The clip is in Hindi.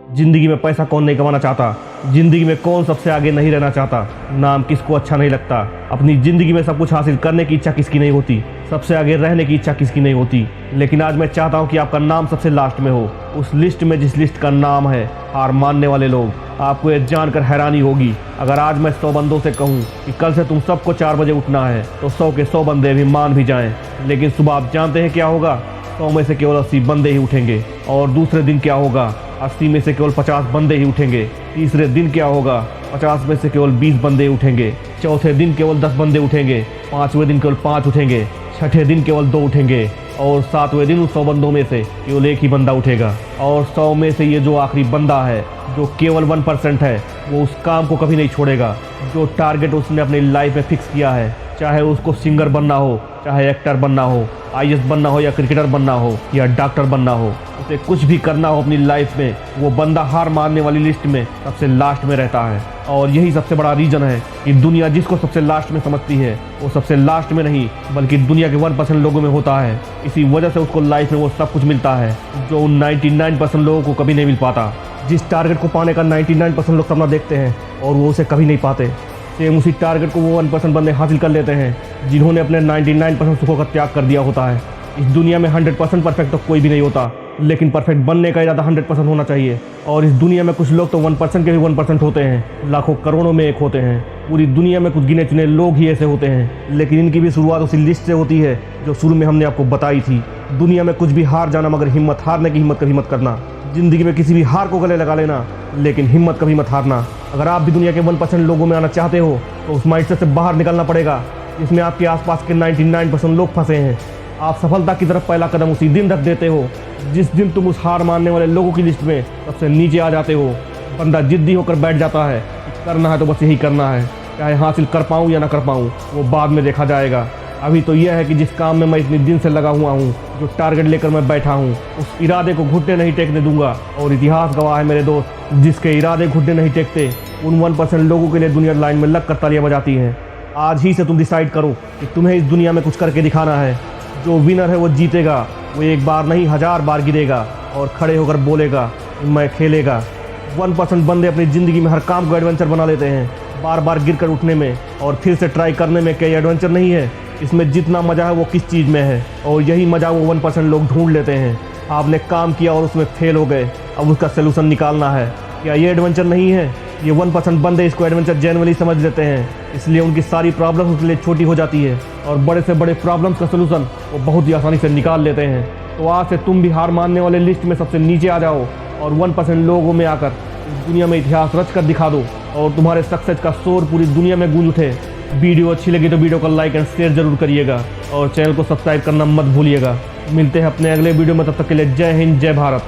जिंदगी में पैसा कौन नहीं कमाना चाहता, जिंदगी में कौन सबसे आगे नहीं रहना चाहता, नाम किसको अच्छा नहीं लगता, अपनी जिंदगी में सब कुछ हासिल करने की इच्छा किसकी नहीं होती, सबसे आगे रहने की इच्छा किसकी नहीं होती। लेकिन आज मैं चाहता हूं कि आपका नाम सबसे लास्ट में हो, उस लिस्ट में जिस लिस्ट का नाम है हार मानने वाले लोग। आपको ये जानकर हैरानी होगी अगर आज मैं 100 बंदों से कहूं कि कल से तुम सबको 4 बजे उठना है तो 100 के 100 बंदे भी मान भी जाएं। लेकिन सुबह आप जानते हैं क्या होगा, 100 में से केवल 80 बंदे ही उठेंगे। और दूसरे दिन क्या होगा, 80 में से केवल 50 बंदे ही उठेंगे। तीसरे दिन क्या होगा, 50 में से केवल 20 बंदे उठेंगे। चौथे दिन केवल 10 बंदे उठेंगे। पांचवें दिन केवल 5 उठेंगे। छठे दिन केवल 2 उठेंगे। और 7वें दिन उस 100 बंदों में से केवल 1 ही बंदा उठेगा। और 100 में से ये जो आखिरी बंदा है, जो केवल 1% है, वो उस काम को कभी नहीं छोड़ेगा जो टारगेट उसने अपनी लाइफ में फिक्स किया है। चाहे उसको सिंगर बनना हो, चाहे एक्टर बनना हो, आईएएस बनना हो, या क्रिकेटर बनना हो, या डॉक्टर बनना हो, उसे कुछ भी करना हो अपनी लाइफ में, वो बंदा हार मानने वाली लिस्ट में सबसे लास्ट में रहता है। और यही सबसे बड़ा रीज़न है कि दुनिया जिसको सबसे लास्ट में समझती है वो सबसे लास्ट में नहीं बल्कि दुनिया के 1% लोगों में होता है। इसी वजह से उसको लाइफ में वो सब कुछ मिलता है जो उन 99% लोगों को कभी नहीं मिल पाता। जिस टारगेट को पाने का 99% लोग सपना देखते हैं और वो उसे कभी नहीं पाते, सेम उसी टारगेट को वो 1% बंदे हासिल कर लेते हैं जिन्होंने अपने 99% सुखों का त्याग कर दिया होता है। इस दुनिया में 100% परफेक्ट तो कोई भी नहीं होता, लेकिन परफेक्ट बनने का इरादा 100% होना चाहिए। और इस दुनिया में कुछ लोग तो 1% के भी 1% होते हैं, लाखों करोड़ों में एक होते हैं। पूरी दुनिया में कुछ गिने चुने लोग ही ऐसे होते हैं, लेकिन इनकी भी शुरुआत उसी लिस्ट से होती है जो शुरू में हमने आपको बताई थी। दुनिया में कुछ भी हार जाना, मगर हारने की हिम्मत कभी मत करना। जिंदगी में किसी भी हार को गले लगा लेना, लेकिन हिम्मत कभी मत हारना। अगर आप भी दुनिया के 1% लोगों में आना चाहते हो तो उस माइंडसेट से बाहर निकलना पड़ेगा जिसमें आपके आसपास के 99% लोग फंसे हैं। आप सफलता की तरफ पहला कदम उसी दिन रख देते हो जिस दिन तुम उस हार मानने वाले लोगों की लिस्ट में सबसे नीचे आ जाते हो। बंदा जिद्दी होकर बैठ जाता है, करना है तो बस यही करना है, चाहे हासिल कर पाऊँ या ना कर पाऊँ वो बाद में देखा जाएगा। अभी तो यह है कि जिस काम में मैं इतने दिन से लगा हुआ हूँ, जो टारगेट लेकर मैं बैठा हूँ, उस इरादे को घुटने नहीं टेकने दूंगा। और इतिहास गवाह है मेरे दोस्त, जिसके इरादे घुटने नहीं टेकते उन 1% लोगों के लिए दुनिया लाइन में लग कर तालियां बजाती है। आज ही से तुम डिसाइड करो कि तुम्हें इस दुनिया में कुछ करके दिखाना है। जो विनर है वो जीतेगा, वो एक बार नहीं 1000 बार गिरेगा और खड़े होकर बोलेगा मैं खेलेगा। 1% बंदे अपनी ज़िंदगी में हर काम को एडवेंचर बना लेते हैं। बार बार गिर कर उठने में और फिर से ट्राई करने में कई एडवेंचर नहीं है। इसमें जितना मज़ा है वो किस चीज़ में है, और यही मज़ा वो 1% लोग ढूंढ लेते हैं। आपने काम किया और उसमें फेल हो गए, अब उसका सोल्यूशन निकालना है। क्या ये एडवेंचर नहीं है? ये 1% बंदे इसको एडवेंचर जेनुइनली समझ लेते हैं, इसलिए उनकी सारी प्रॉब्लम्स उसके लिए छोटी हो जाती है और बड़े से बड़े प्रॉब्लम्स का सोल्यूशन वो बहुत ही आसानी से निकाल लेते हैं। तो आज से तुम भी हार मानने वाले लिस्ट में सबसे नीचे आ जाओ और 1% लोगों में आकर इस दुनिया में इतिहास रच कर दिखा दो और तुम्हारे सक्सेस का शोर पूरी दुनिया में गूंज उठे। वीडियो अच्छी लगी तो वीडियो को लाइक एंड शेयर जरूर करिएगा और चैनल को सब्सक्राइब करना मत भूलिएगा। मिलते हैं अपने अगले वीडियो में, तब तक के लिए जय हिंद, जय भारत।